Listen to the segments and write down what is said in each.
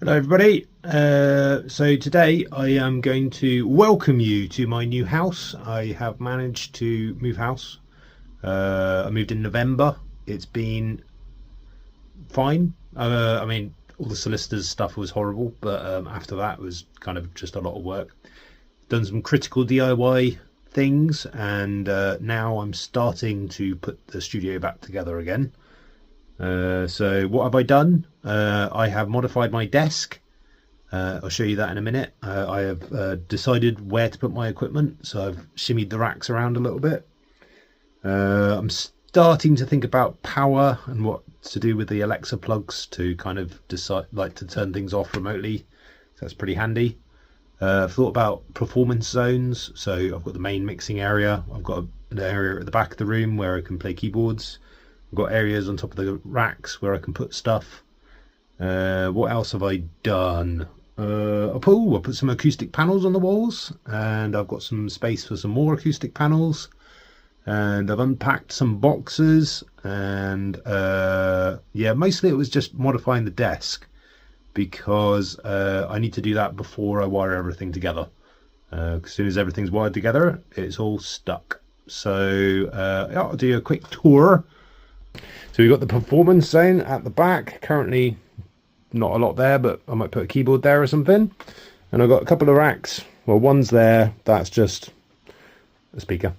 Hello everybody. So today I am going to welcome you to my new house. I have managed to move house. I moved in November. It's been fine. I mean, all the solicitors stuff was horrible, but after that was kind of just a lot of work. Done some critical DIY things, and now I'm starting to put the studio back together again. So what have I done? I have modified my desk. I'll show you that in a minute. I have decided where to put my equipment, so I've shimmied the racks around a little bit. I'm starting to think about power and what to do with the Alexa plugs to kind of decide, like, to turn things off remotely. So that's pretty handy. I've thought about performance zones. So I've got the main mixing area. I've got an area at the back of the room where I can play keyboards. I've got areas on top of the racks where I can put stuff. What else have I done? I put some acoustic panels on the walls, and I've got some space for some more acoustic panels. And I've unpacked some boxes, and yeah, mostly it was just modifying the desk, because I need to do that before I wire everything together. As soon as everything's wired together, it's all stuck. So yeah, I'll do a quick tour. So we've got the performance zone at the back. Currently not a lot there, but I might put a keyboard there or something. And I've got a couple of racks. Well, one's there, that's just a speaker.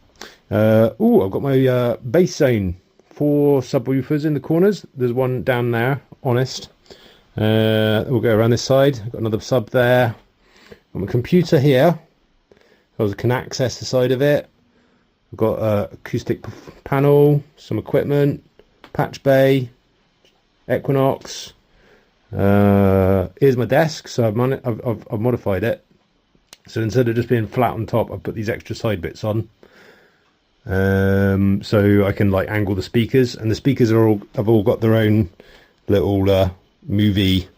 Oh, I've got my bass zone. 4 subwoofers in the corners. There's one down there, honest. We'll go around this side. I've got another sub there. Got my computer here, so I can access the side of it. I've got an acoustic panel, some equipment, patch bay, Equinox. Here's my desk. So I've modified it. So instead of just being flat on top, I've put these extra side bits on. So I can like angle the speakers, and the speakers have all got their own little movie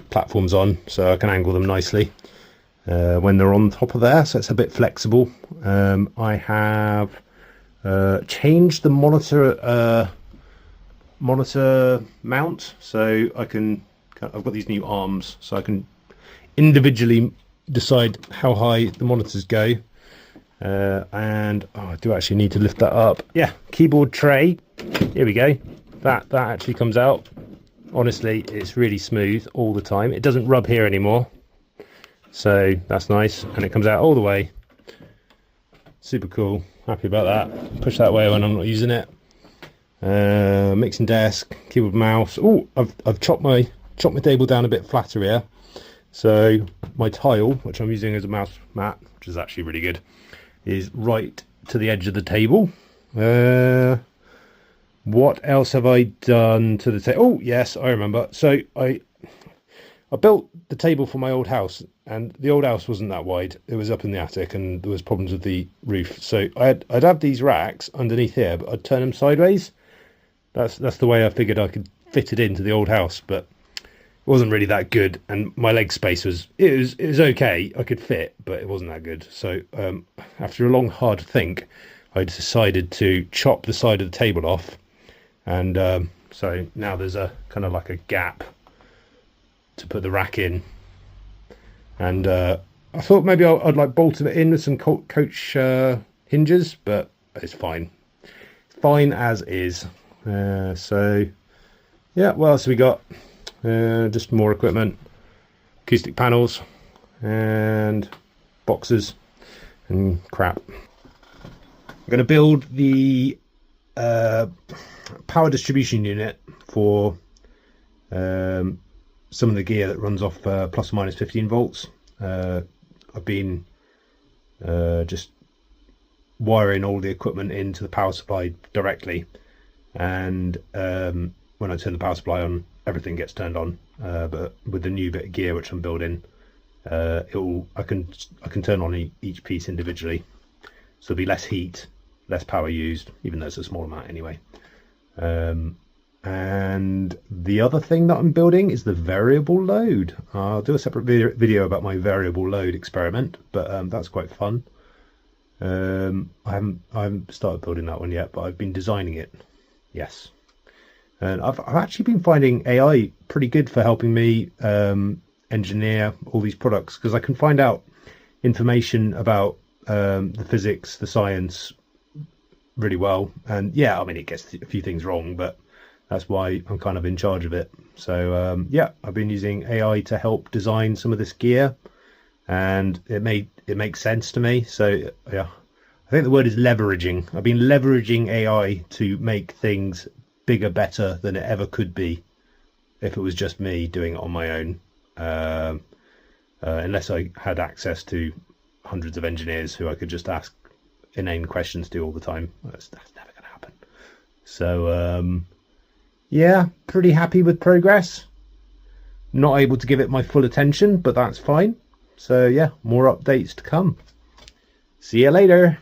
platforms on, so I can angle them nicely when they're on top of there. So it's a bit flexible. I have changed the monitor mount, so I've got these new arms, so I can individually decide how high the monitors go. And I do actually need to lift that up. Yeah, keyboard tray. Here we go. That actually comes out. Honestly, it's really smooth all the time. It doesn't rub here anymore, so that's nice, and it comes out all the way. Super cool. Happy about that. Push that way when I'm not using it. Mixing desk, keyboard, mouse. Oh, I've chopped my table down a bit flatter here, so my tile, which I'm using as a mouse mat, which is actually really good, is right to the edge of the table. What else have I done to the table? Oh yes, I remember. So I built the table for my old house, and the old house wasn't that wide. It was up in the attic, and there was problems with the roof. So I'd have these racks underneath here, but I'd turn them sideways. That's the way I figured I could fit it into the old house, but it wasn't really that good. And my leg space was okay. I could fit, but it wasn't that good. So after a long hard think, I decided to chop the side of the table off. And so now there's a kind of like a gap to put the rack in. And I thought maybe I'd like bolt it in with some coach hinges, but it's fine. Fine as is. So yeah, what else have we got? Just more equipment, acoustic panels, and boxes and crap. I'm going to build the power distribution unit for some of the gear that runs off plus or minus 15 volts. I've been just wiring all the equipment into the power supply directly, and when I turn the power supply on, everything gets turned on. But with the new bit of gear which I'm building, I can turn on each piece individually, so there'll be less heat, less power used, even though it's a small amount anyway. And the other thing that I'm building is the variable load. I'll do a separate video about my variable load experiment, but that's quite fun. I haven't started building that one yet, but I've been designing it. Yes. And I've actually been finding AI pretty good for helping me engineer all these products, because I can find out information about the physics, the science really well. And yeah, I mean, it gets a few things wrong, but that's why I'm kind of in charge of it. So yeah, I've been using AI to help design some of this gear, and it makes sense to me. So yeah, I think the word is leveraging. I've been leveraging AI to make things bigger, better than it ever could be if it was just me doing it on my own. Unless I had access to hundreds of engineers who I could just ask inane questions to all the time. That's never going to happen. So yeah, pretty happy with progress. Not able to give it my full attention, but that's fine. So yeah, more updates to come. See you later.